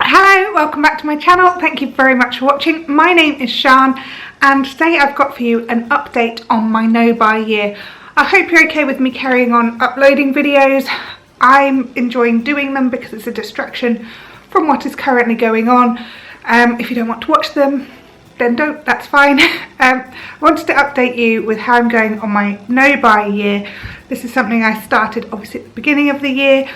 Hello, welcome back to my channel. Thank you very much for watching. My name is Sian and today I've got for you an update on my no-buy year. I hope you're okay with me carrying on uploading videos. I'm enjoying doing them because it's a distraction from what is currently going on. If you don't want to watch them, then don't, that's fine. I wanted to update you with how I'm going on my no-buy year. This is something I started obviously at the beginning of the year.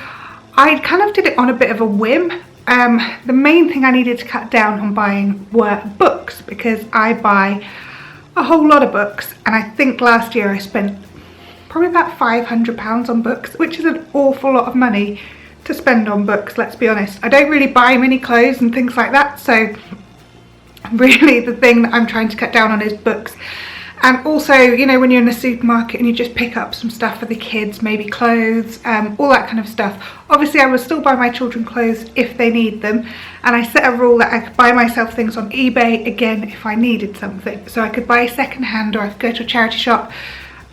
I kind of did it on a bit of a whim. The main thing I needed to cut down on buying were books because I buy a whole lot of books, and I think last year I spent probably about £500 on books, which is an awful lot of money to spend on books, let's be honest. I don't really buy many clothes and things like that, so really the thing that I'm trying to cut down on is books. And also, you know, when you're in the supermarket and you just pick up some stuff for the kids, maybe clothes, all that kind of stuff. Obviously, I will still buy my children clothes if they need them. And I set a rule that I could buy myself things on eBay, again, if I needed something. So I could buy second hand, or I could go to a charity shop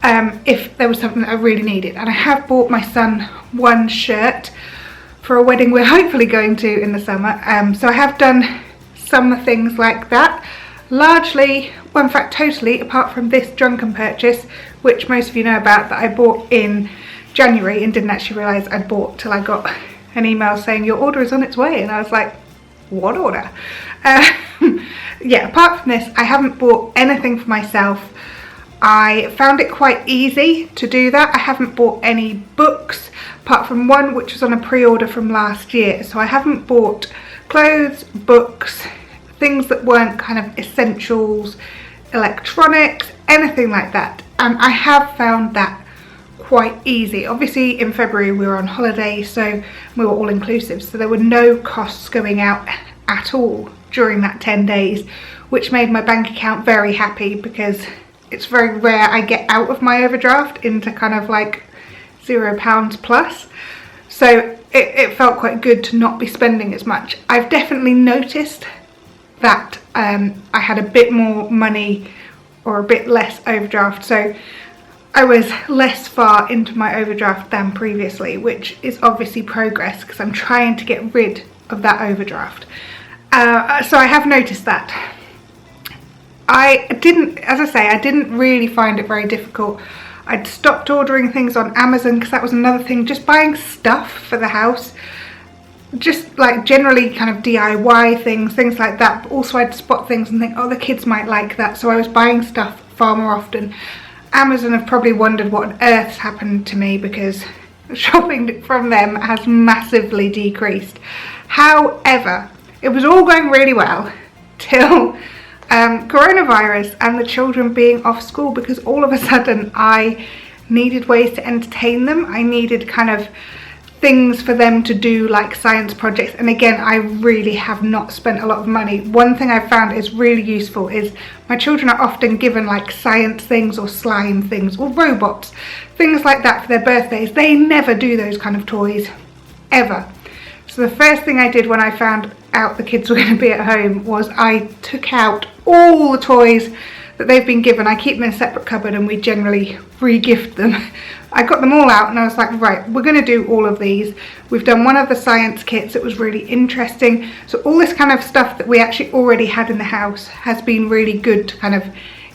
if there was something that I really needed. And I have bought my son one shirt for a wedding we're hopefully going to in the summer. So I have done some things like that. Largely, well in fact totally, apart from this drunken purchase, which most of you know about, that I bought in January and didn't actually realise I'd bought till I got an email saying your order is on its way, and I was like, what order? Yeah, apart from this, I haven't bought anything for myself. I found it quite easy to do that. I haven't bought any books, apart from one which was on a pre-order from last year. So I haven't bought clothes, books, things that weren't kind of essentials, electronics, anything like that. And I have found that quite easy. Obviously in February we were on holiday, so we were all inclusive, so there were no costs going out at all during that 10 days, which made my bank account very happy because it's very rare I get out of my overdraft into kind of like £0 plus. So it felt quite good to not be spending as much. I've definitely noticed that I had a bit more money or a bit less overdraft, so I was less far into my overdraft than previously, which is obviously progress because I'm trying to get rid of that overdraft. So I have noticed that. I didn't really find it very difficult. I'd stopped ordering things on Amazon because that was another thing, just buying stuff for the house. Just like generally kind of DIY things like that, but also I'd spot things and think, oh, the kids might like that, so I was buying stuff far more often. Amazon have probably wondered what on earth's happened to me because shopping from them has massively decreased. However, it was all going really well till coronavirus and the children being off school, because all of a sudden I needed ways to entertain them. I needed kind of things for them to do, like science projects, and again I really have not spent a lot of money. One thing I've found is really useful is my children are often given like science things or slime things or robots, things like that for their birthdays. They never do those kind of toys ever. So the first thing I did when I found out the kids were going to be at home was I took out all the toys that they've been given. I keep them in a separate cupboard and we generally re-gift them. I got them all out and I was like, right, we're going to do all of these. We've done one of the science kits. It was really interesting. So all this kind of stuff that we actually already had in the house has been really good to kind of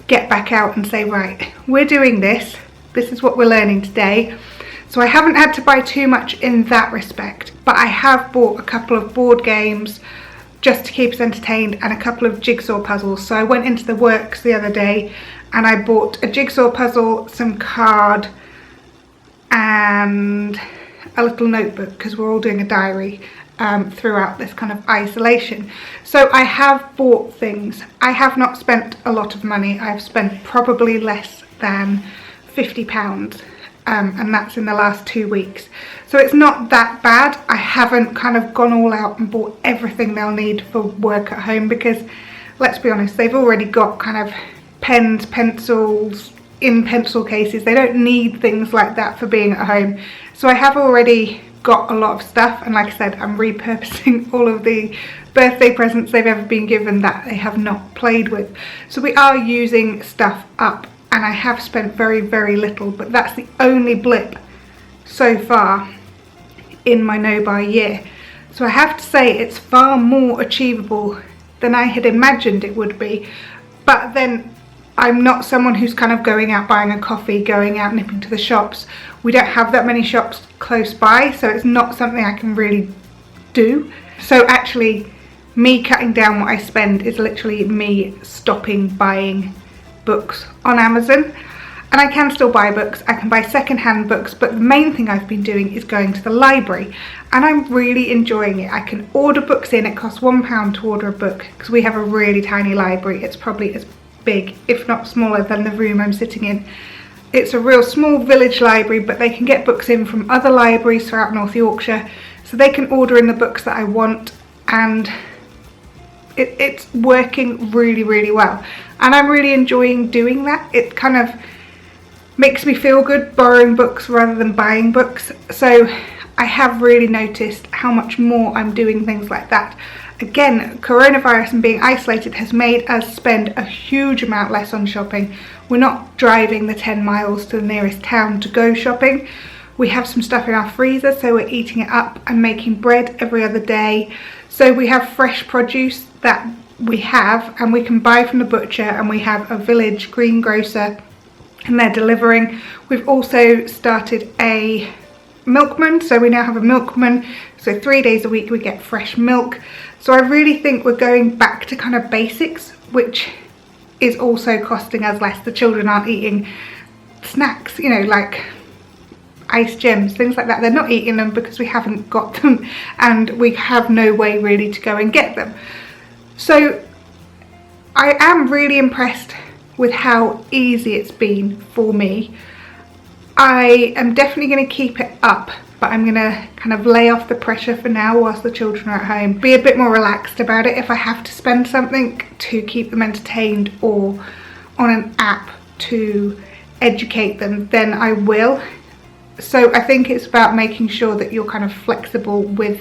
get back out and say, right, we're doing this. This is what we're learning today. So I haven't had to buy too much in that respect, but I have bought a couple of board games just to keep us entertained and a couple of jigsaw puzzles. So I went into the works the other day and I bought a jigsaw puzzle, some card, and a little notebook because we're all doing a diary throughout this kind of isolation. So I have bought things. I have not spent a lot of money. I've spent probably less than £50, and that's in the last 2 weeks. So it's not that bad. I haven't kind of gone all out and bought everything they'll need for work at home because, let's be honest, they've already got kind of pens, pencils, in pencil cases. They don't need things like that for being at home. So I have already got a lot of stuff, and like I said, I'm repurposing all of the birthday presents they've ever been given that they have not played with. So we are using stuff up, and I have spent very, very little, but that's the only blip so far in my no-buy year. So I have to say it's far more achievable than I had imagined it would be. But then I'm not someone who's kind of going out buying a coffee, going out nipping to the shops. We don't have that many shops close by, so it's not something I can really do. So actually, me cutting down what I spend is literally me stopping buying books on Amazon. And I can still buy books, I can buy secondhand books, but the main thing I've been doing is going to the library, and I'm really enjoying it. I can order books in, it costs £1 to order a book, because we have a really tiny library. It's probably as big, if not smaller, than the room I'm sitting in. It's a real small village library, but they can get books in from other libraries throughout North Yorkshire, so they can order in the books that I want, and it's working really, really well. And I'm really enjoying doing that. It kind of makes me feel good borrowing books rather than buying books. So I have really noticed how much more I'm doing things like that. Again, coronavirus and being isolated has made us spend a huge amount less on shopping. We're not driving the 10 miles to the nearest town to go shopping. We have some stuff in our freezer, so we're eating it up and making bread every other day. So we have fresh produce that we have and we can buy from the butcher, and we have a village greengrocer and they're delivering. We've also started a milkman, so we now have a milkman, so 3 days a week we get fresh milk. So I really think we're going back to kind of basics, which is also costing us less. The children aren't eating snacks, you know, like ice gems, things like that. They're not eating them because we haven't got them, and we have no way really to go and get them. So I am really impressed with how easy it's been for me. I am definitely going to keep it up, but I'm going to kind of lay off the pressure for now whilst the children are at home. Be a bit more relaxed about it. If I have to spend something to keep them entertained or on an app to educate them, then I will. So I think it's about making sure that you're kind of flexible with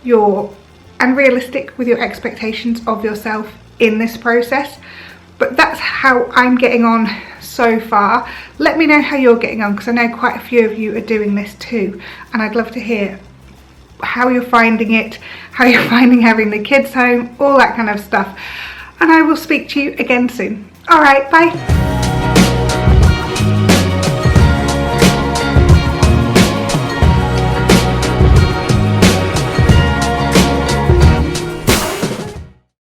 and realistic with your expectations of yourself in this process. But that's how I'm getting on so far. Let me know how you're getting on, because I know quite a few of you are doing this too, and I'd love to hear how you're finding it, how you're finding having the kids home, all that kind of stuff. And I will speak to you again soon. All right, bye.